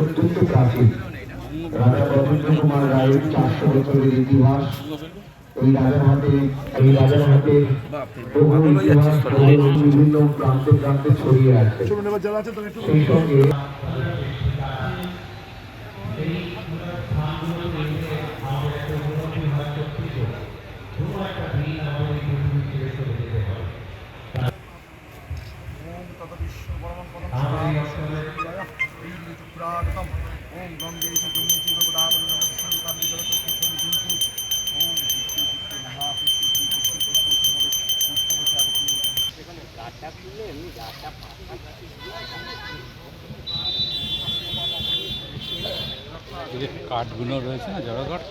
অত্যন্ত প্রাচীন। রাজা বরেন্দ্র কুমার রায়ের 400 বছরের ইতিহাস। এই রাজারহাটে বহু ইতিহাস বিভিন্ন প্রান্তে প্রান্তে ছড়িয়ে আছে। সেই সঙ্গে ओम गंगे जमुने चैव गोदावरी नमोस्तुते कावेरी जलस्मिन् सन्निधिं ओम विष्णु विष्णु महापुष्टि কাঠগুলো রয়েছে না জড়কাঠ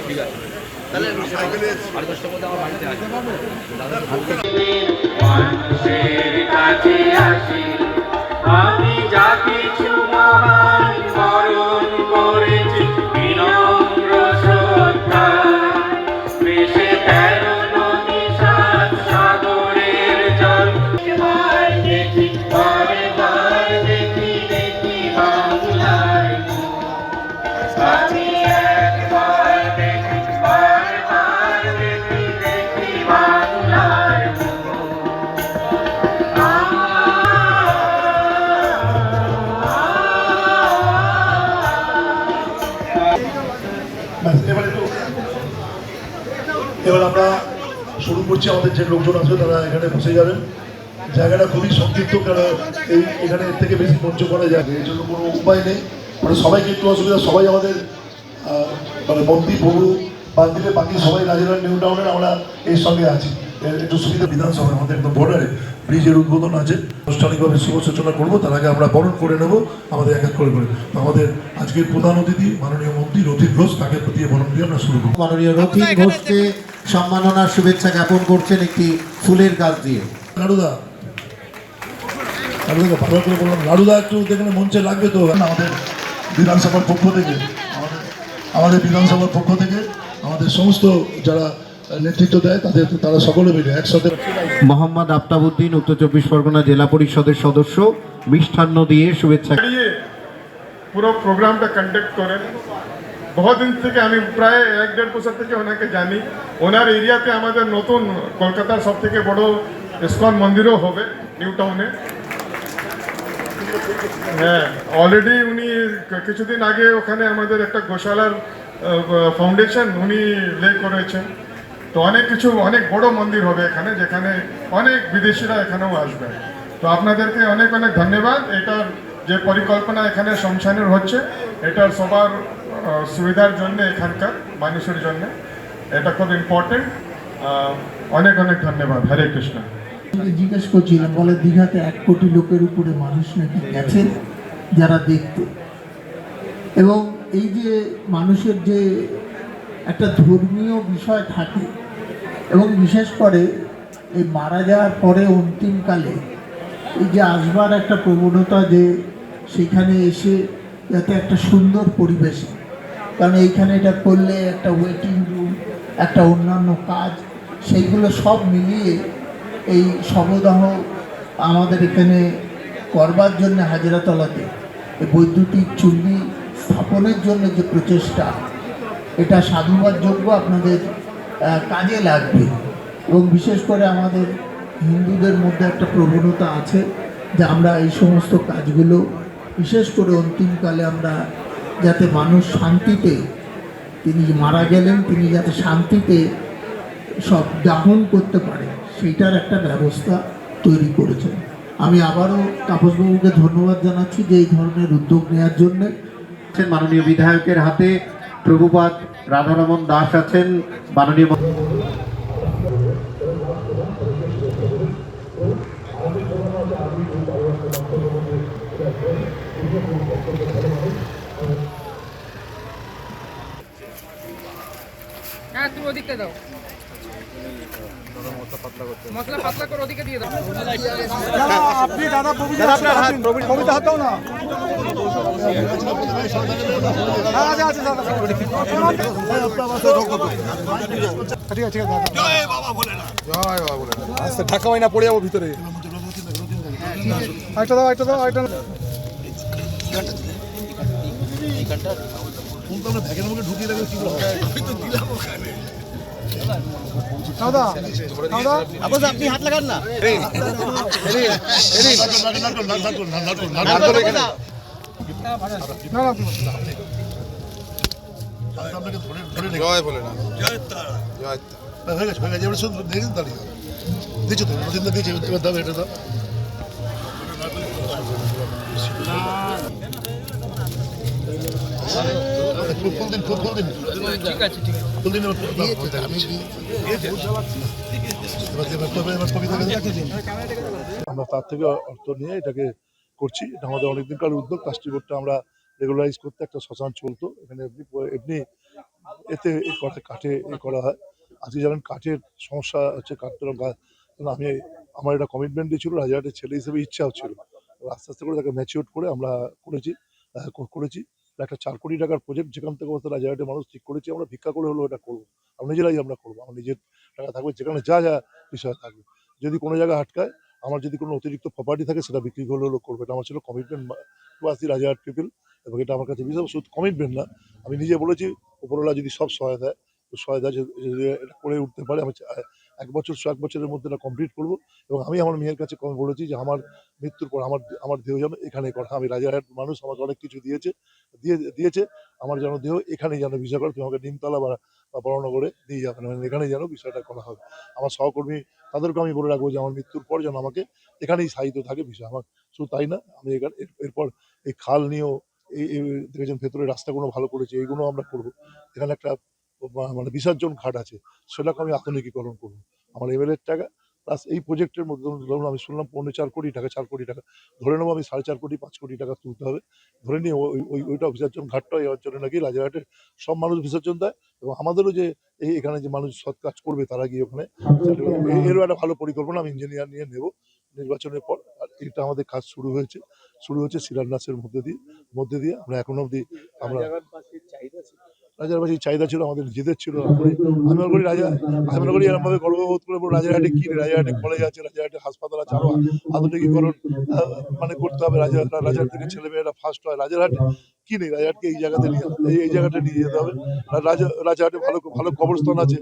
ঠিক আছে তাহলে সাইকেলে 10:30টার মধ্যে আমার বাড়িতে আসবে মানুষের কাছে আসি আমি যা কিছু মহান বরণ করেছি বিনম্র শ্রদ্ধা বেশে 13 নদী 7 সাগরের জল বার দেখি বারে বার দেখি দেখি বাংলার আমি একবার দেখি বারে বার দেখি দেখি বাংলার এবার আমরা শুরু করছি। আমাদের যে লোকজন আছে তারা এখানে বসে যাবেন। জায়গাটা খুবই সংক্ষিপ্ত, কারণ এখানে এর থেকে বেশি মঞ্চ করা যায় এর জন্য কোনো উপায় নেই। মানে সবাইকে একটু অসুবিধা, সবাই আমাদের মানে বন্দি বহু বাদ দিলে বাকি সবাই রাজারহাট নিউ টাউনের আমরা এর সঙ্গে আছি। একটু সুবিধা বিধানসভা আমাদের একদম বর্ডারে ব্রিজের উদ্বোধন আছে, আনুষ্ঠানিকভাবে শুভ সূচনা করবো। তার আগে আমরা বরণ করে নেব আমাদের এক এক করে করে। আমাদের আজকের প্রধান অতিথি মাননীয় মন্ত্রী রথিন ঘোষ, তাকে প্রতি বরণ দিয়ে আমরা শুরু করব। মাননীয় রথিন ঘোষকে সম্মাননার শুভেচ্ছা জ্ঞাপন করছেন একটি ফুলের গাছ দিয়ে। লাড়ুদা ভালো করে বললাম, লাড়ুদা একটু দেখলে মঞ্চে লাগবে তো। আমাদের বিধানসভার পক্ষ থেকে আমাদের বিধানসভার পক্ষ থেকে আমাদের সমস্ত যারা নেতৃত্ব দেয় তারা সকলে মিলে একসাথে। মোহাম্মদ আফতাবউদ্দিন উত্তর 24 পরগনা জেলা পরিষদের সদস্য মিষ্টান্ন দিয়ে শুভেচ্ছা। পুরো প্রোগ্রামটা কন্ডাক্ট করেন। বহুদিন থেকে আমি প্রায় 1-1.5 বছর থেকে ওনাকে জানি। ওনার এরিয়াতে আমাদের নতুন কলকাতার সব থেকে বড় ইসকন মন্দিরও হবে নিউ টাউনে। হ্যাঁ, অলরেডি উনি কিছুদিন আগে ওখানে আমাদের একটা গোশালার ফাউন্ডেশন উনি লে করেছেন। তো অনেক বড় মন্দির হবে এখানে, যেখানে অনেক বিদেশিরা এখানেও আসবে। তো আপনাদেরকে অনেক অনেক ধন্যবাদ। এটার যে পরিকল্পনা এখানে শ্মশানের হচ্ছে, এটার সবার সুবিধার জন্য, এখানকার মানুষের জন্য এটা খুব ইম্পর্টেন্ট। অনেক অনেক ধন্যবাদ। হরে কৃষ্ণ। জিজ্ঞেস করছিলাম, বলে দীঘাতে 1 কোটি লোকের উপরে মানুষ নাকি গেছেন যারা দেখতে। এবং এই যে মানুষের যে একটা ধর্মীয় বিষয় থাকে, এবং বিশেষ করে এই মারা যাওয়ার পরে অন্তিমকালে এই যে আসবার একটা প্রবণতা, যে সেখানে এসে যাতে একটা সুন্দর পরিবেশে, কারণ এইখানে এটা করলে একটা ওয়েটিং রুম, একটা অন্যান্য কাজ, সেইগুলো সব মিলিয়ে এই শবদাহ আমাদের এখানে করবার জন্য হাজরাতলাতে এই বৈদ্যুতিক চুল্লি স্থাপনের জন্য যে প্রচেষ্টা, এটা সাধুবাদযোগ্য, আপনাদের কাজে লাগবে। এবং বিশেষ করে আমাদের হিন্দুদের মধ্যে একটা প্রবণতা আছে যে আমরা এই সমস্ত কাজগুলো বিশেষ করে অন্তিমকালে আমরা যাতে মানুষ শান্তিতে, তিনি মারা গেলেন তিনি যাতে শান্তিতে সব দাহন করতে পারে, সেইটার একটা ব্যবস্থা তৈরি করেছেন। আমি আবারও তাপসবাবুকে ধন্যবাদ জানাচ্ছি যে এই ধরনের উদ্যোগ নেওয়ার জন্য। মাননীয় বিধায়কের হাতে প্রভুপাদ রাধারমন দাস আছেন, মাননীয় হ্যাঁ তুমি ওদিকটা দাও, মশলা পাতলা করে ওদিকে দিয়ে দাও। আপনি দাদা আপনার হাত কবিতা হাত দাও না। আছে আছে দাদা, ঠিক আছে দাদা। জয় বাবা ভোলেনাথ, জয় বাবা ভোলেনাথ। আচ্ছা ঢাকা হয় না, পড়ে যাবো ভিতরে। একটা দাও, একটা দাও, একটা আপনি হাত লাগান না। জয় ভোলেনাথ, জয় তারা, জয় তারা। হয়ে গেছে, হয়ে গেছে। এবার শুধু দেখেন দাঁড়িয়ে দিচ্ছ তো, চিন্তা দিয়েছে। এবার দাও, এটা দাও। ফুল দিন, ফুল দিন। ঠিক আছে, ঠিক আছে। ফুল দিন। আমরা তার থেকে অর্থ নিয়ে এটাকে করছি। এটা আমাদের অনেকদিনকার উদ্যোগ। কাস্টি বোর্ডটা আমরা রেগুলারাইজ করতে একটা শ্মশান চলতো এখানে, এমনি এতে কাঠে করা হয়। আজকে জানেন কাঠের সমস্যা হচ্ছে, কাঠের আমি আমার একটা কমিটমেন্ট দিয়েছিল, রাজারহাটের ছেলে হিসেবে ইচ্ছাও ছিল। আস্তে আস্তে করে তাকে ম্যাচিওর করে আমরা করেছি একটা 4 কোটি টাকার প্রজেক্ট, যেখান থেকে রাজারহাটের মানুষ ঠিক করেছি আমরা ভিক্ষা করে হলেও এটা করবো। আমরা নিজেরাই আমরা করবো, আমার নিজের টাকা থাকবে, যেখানে যা যা বিষয় থাকবে। যদি কোনো জায়গায় আটকায়, আমার যদি কোনো অতিরিক্ত প্রপার্টি থাকে সেটা বিক্রি করলে হলেও করবো। এটা আমার ছিল commitment towards the Rajarhat people, এবং এটা আমার কাছে বিশেষ শুধু কমিটমেন্ট না, আমি নিজে বলেছি উপরওয়ালা যদি সব সহায় দেয়, তো সহায় দেয় যদি এটা করে উঠতে পারে, আমি 1 বছরের মধ্যে এটা কমপ্লিট করবো। এবং আমি আমার মেয়ের কাছে বলেছি যে আমার মৃত্যুর পর আমার দেহ যেন এখানে করা। আমি রাজারহাট মানুষ আমাকে অনেক কিছু দিয়েছে, আমার যেন দেহ এখানেই যেন বিষয় করে, তুমি আমাকে নিমতলা বা বড়নগরে নিয়ে যাবেন, এখানেই যেন বিষয়টা করা হবে। আমার সহকর্মী তাদেরকে আমি বলে রাখবো যে আমার মৃত্যুর পর যেন আমাকে এখানেই সাহিত্য থাকে বিষয়। আমার শুধু তাই না, আমি এখানে এরপর এই খাল নিয়েও এই দেখেছেন ভেতরে রাস্তাগুলো ভালো করেছে, এইগুলো আমরা করবো। এখানে একটা মানে বিসর্জন ঘাট আছে, সেটাকে আমি আধুনিকীকরণ করবো। আমার এমএলএর টাকা প্লাস এই প্রজেক্টের মধ্যে ধরুন আমি শুনলাম 4 কোটি টাকা, 4 কোটি টাকা ধরে নেবো আমি, 4.5 কোটি 5 কোটি টাকা তুলতে হবে। ধরে নিয়ে ওইটা বিসর্জন ঘাটটা এই অঞ্চলে নাকি রাজারহাটের সব মানুষ বিসর্জন দেয়, এবং আমাদেরও যে এখানে যে মানুষ সৎ কাজ করবে তারা গিয়ে ওখানে, এরও একটা ভালো পরিকল্পনা আমি ইঞ্জিনিয়ার নিয়ে নেব নির্বাচনের পর। আর এটা আমাদের কাজ শুরু হয়েছে শিলান্যাসের মধ্যে দিয়ে আমরা এখনো অবধি আমরা রাজারবাসীর চাহিদা ছিল, আমাদের নিজেদের ছিল। আমি মনে করি এরকমভাবে গর্ববোধ করে রাজারহাটে কি, রাজারহাটে কলেজ আছে, রাজারহাটে হাসপাতাল আছে, আরো আধুনিকীকরণ মানে করতে হবে। রাজারহাট থেকে ছেলেমেয়েরা ফার্স্ট হয়। রাজারহাটে কি নেই, রাজারহাটকে এই জায়গাতে এই জায়গাটা নিয়ে যেতে হবে। রাজারহাটে ভালো কবরস্থান আছে,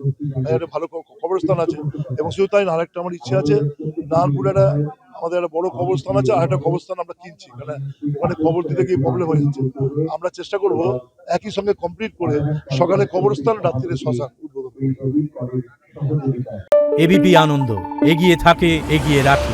রাজারহাটে ভালো কবরস্থান আছে। এবং শুধু তাই না, আরেকটা আমার ইচ্ছে আছে, নারায়ণপুরে আমাদের একটা বড় কবরস্থান আছে, আর একটা কবরস্থান আমরা কিনছি, মানে ওখানে কবর দিতে গিয়ে প্রবলেম হয়ে যাচ্ছে। আমরা চেষ্টা করব একই সঙ্গে কমপ্লিট করে সকালে কবরস্থান, রাত্রিরে শ্মশান উদ্বোধন। এবিপি আনন্দ, এগিয়ে থাকে, এগিয়ে রাখে।